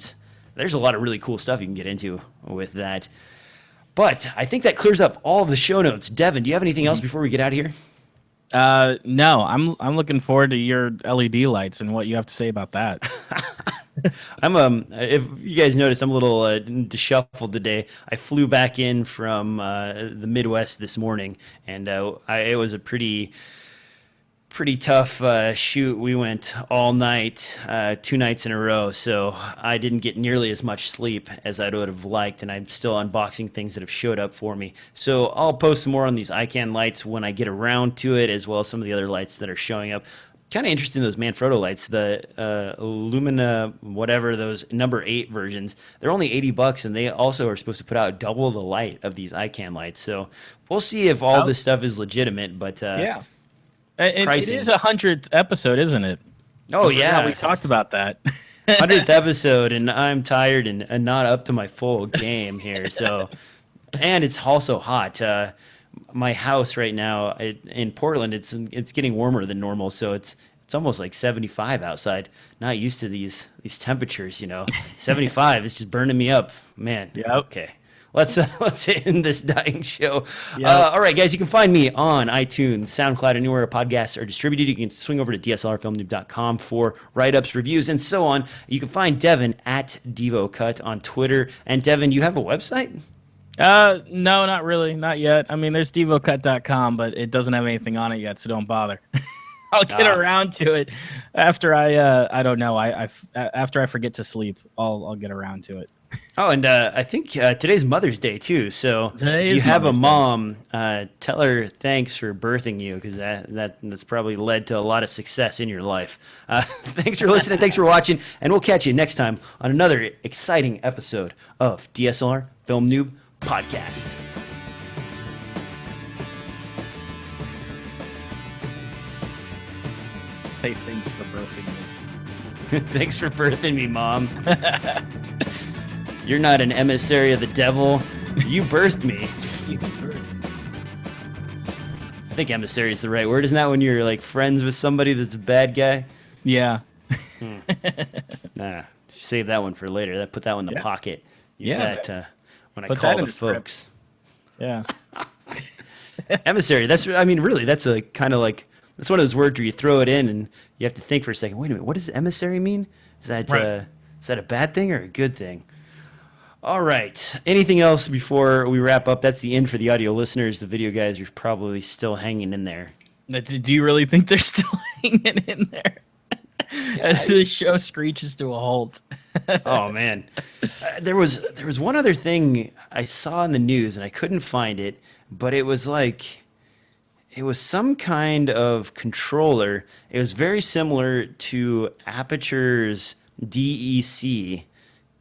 There's a lot of really cool stuff you can get into with that. But I think that clears up all of the show notes. Devin, do you have anything else before we get out of here? No, I'm looking forward to your LED lights and what you have to say about that. If you guys notice, I'm a little disheveled today. I flew back in from the Midwest this morning, and it was a pretty tough shoot. We went all night, 2 nights in a row, so I didn't get nearly as much sleep as I would have liked, and I'm still unboxing things that have showed up for me. So I'll post some more on these Ikan lights when I get around to it, as well as some of the other lights that are showing up. Kind of interesting, those Manfrotto lights, the Lumina, whatever, those number 8 versions. They're only $80, and they also are supposed to put out double the light of these Ikan lights. So we'll see if all this stuff is legitimate. But yeah, it is a 100th episode, isn't it? Oh yeah, we talked about that. 100th episode, and I'm tired and not up to my full game here. So, and it's also hot. My house right now in Portland, it's getting warmer than normal, so it's almost like 75 outside. Not used to these temperatures, 75 is just burning me up, man. Yeah. Okay. Let's end this dying show. Yep. All right, guys, you can find me on iTunes, SoundCloud, anywhere podcasts are distributed. You can swing over to DSLRFilmNoob.com for write-ups, reviews, and so on. You can find Devin at DevoCut on Twitter. And Devin, you have a website? No, not really. Not yet. I mean, there's devocut.com, but it doesn't have anything on it yet, so don't bother. I'll get around to it after I don't know. After I forget to sleep, I'll get around to it. Oh, and I think today's Mother's Day too. So if you have a mom, tell her thanks for birthing you, because that's probably led to a lot of success in your life. Thanks for listening. Thanks for watching, and we'll catch you next time on another exciting episode of DSLR Film Noob Podcast. Say thanks for birthing me. Thanks for birthing me, Mom. You're not an emissary of the devil. You birthed me. You birthed. I think emissary is the right word. Isn't that when you're like friends with somebody that's a bad guy? Yeah. Nah, save that one for later. Put that one in the pocket. Use that when I Put call that the folks. Yeah. Emissary. That's a kind of like, that's one of those words where you throw it in and you have to think for a second. Wait a minute, what does emissary mean? Is that a bad thing or a good thing? All right. Anything else before we wrap up? That's the end for the audio listeners. The video guys are probably still hanging in there. Do you really think they're still hanging in there? As the show screeches to a halt. Oh man, there was one other thing I saw in the news and I couldn't find it, but it was some kind of controller. It was very similar to Aperture's DEC,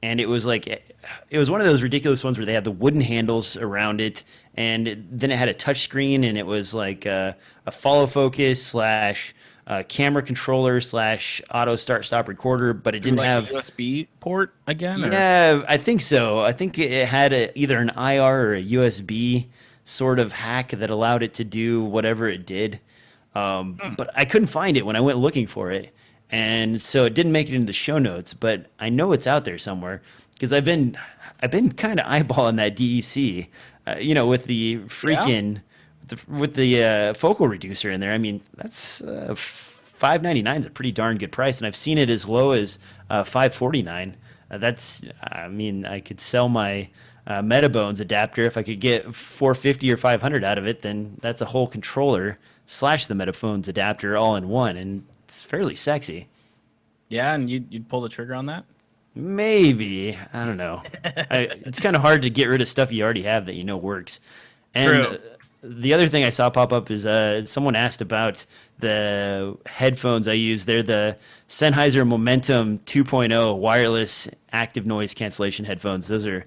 and it was one of those ridiculous ones where they had the wooden handles around it, and then it had a touch screen, and it was like a follow focus / camera controller / auto start stop recorder, but it didn't have a USB port again. Yeah, I think so. I think it had either an IR or a USB sort of hack that allowed it to do whatever it did. But I couldn't find it when I went looking for it, and so it didn't make it into the show notes. But I know it's out there somewhere because I've been kind of eyeballing that DEC, with the freaking. With the focal reducer in there. I mean, that's $599 is a pretty darn good price, and I've seen it as low as $549. I could sell my Metabones adapter if I could get $450 or $500 out of it. Then that's a whole controller / the Metabones adapter all in one, and it's fairly sexy. Yeah, and you'd pull the trigger on that? Maybe. I don't know. It's kind of hard to get rid of stuff you already have that works. And True. The other thing I saw pop up is someone asked about the headphones I use. They're the Sennheiser Momentum 2.0 wireless active noise cancellation headphones. Those are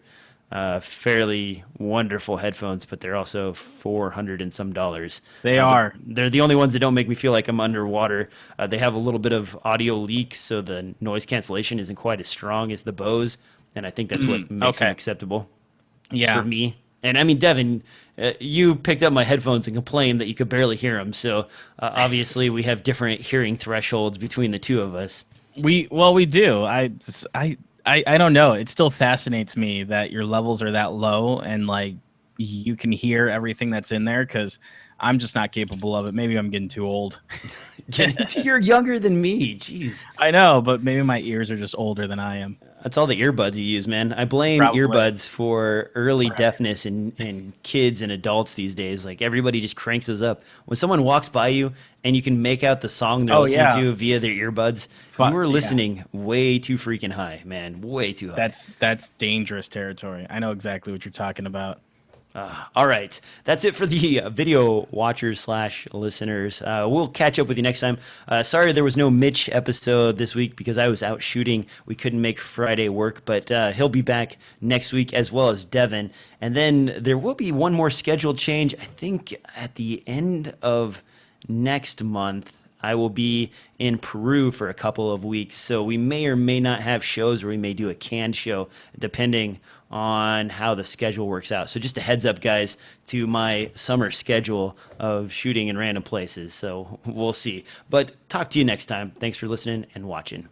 fairly wonderful headphones, but they're also $400 and some dollars. They are. They're the only ones that don't make me feel like I'm underwater. They have a little bit of audio leak, so the noise cancellation isn't quite as strong as the Bose, and I think that's what makes them acceptable for me. And I mean, Devin, you picked up my headphones and complained that you could barely hear them. So obviously, we have different hearing thresholds between the two of us. We do. I don't know. It still fascinates me that your levels are that low and like you can hear everything that's in there, because I'm just not capable of it. Maybe I'm getting too old. You're younger than me. Jeez. I know, but maybe my ears are just older than I am. That's all the earbuds you use, man. I blame earbuds for early deafness in kids and adults these days. Like, everybody just cranks those up. When someone walks by you and you can make out the song they're listening to via their earbuds, you were listening way too freaking high, man. Way too high. That's dangerous territory. I know exactly what you're talking about. All right. That's it for the video watchers / listeners. We'll catch up with you next time. Sorry there was no Mitch episode this week because I was out shooting. We couldn't make Friday work, but he'll be back next week, as well as Devin. And then there will be one more scheduled change. I think at the end of next month, I will be in Peru for a couple of weeks. So we may or may not have shows, or we may do a canned show, depending on how the schedule works out. So just a heads up, guys, to my summer schedule of shooting in random places. So we'll see. But talk to you next time. Thanks for listening and watching.